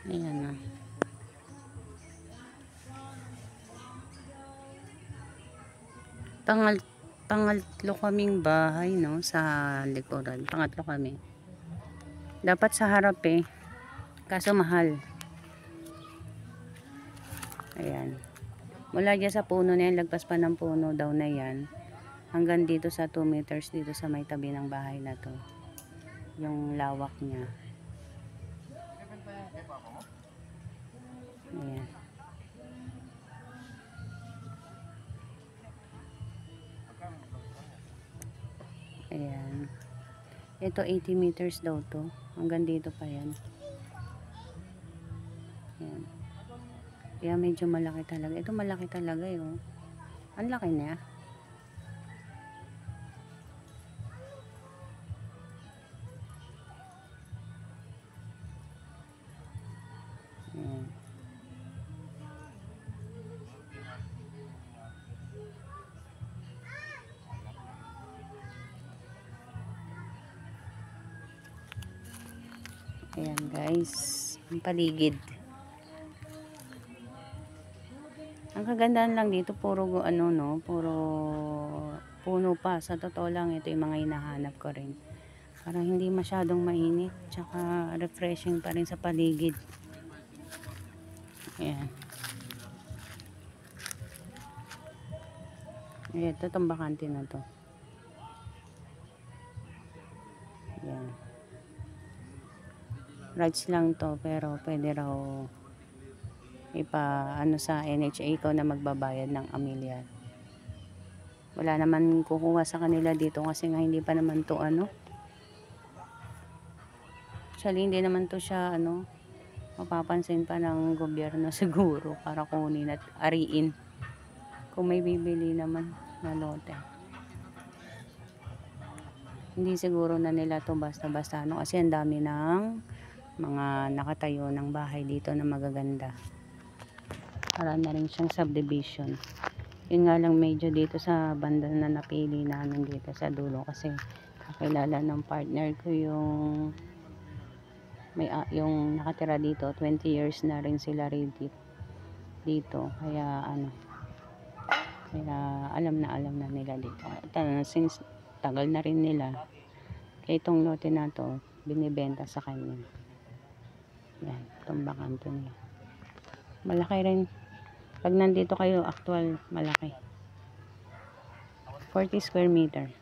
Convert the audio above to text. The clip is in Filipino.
Ayan na. Pangatlo kaming bahay, no, sa likuran. Pangatlo kami. Dapat sa harap eh. Kaso mahal. Ayan. Mula dyan sa puno na yan, lagpas pa ng puno daw na yan. Hanggang dito sa 2 meters dito sa may tabi ng bahay na to. Yung lawak niya. Ayan. Ayan. Ito 80 meters daw to. Hanggang dito pa yan. Ayan. Kaya medyo malaki talaga. Ito malaki talaga yun. Ang laki niya. Ayan. Ayan guys. Ang paligid. Ang kagandahan lang dito, puro ano no, puro puno pa. Sa totoo lang, ito yung mga hinahanap ko rin. Parang hindi masyadong mainit, tsaka refreshing pa rin sa paligid. Ayan. Ayan, ito itong bakante na to. Ayan. Rights lang to, pero pwede raw ano sa NHA ko na magbabayad ng amilyar. Wala naman kukuha sa kanila dito kasi nga hindi pa naman to ano. Actually hindi naman to siya ano, mapapansin pa ng gobyerno siguro para kunin at ariin. Kung may bibili naman na lote. Hindi siguro na nila to basta-basta ano, kasi ang dami ng mga nakatayo ng bahay dito na magaganda. Para na rin siyang subdivision. Yun nga lang medyo dito sa banda na napili namin dito sa dulo kasi kakilala ng partner ko yung yung nakatira dito, 20 years na rin sila dito. Kaya ano, kaya alam na nila dito. Since tagal na rin nila, kaya itong lote na to binibenta sa kanya. Yan, itong bakante niya. Malaki rin. Pag nandito kayo, actual, malaki. 40 square meter.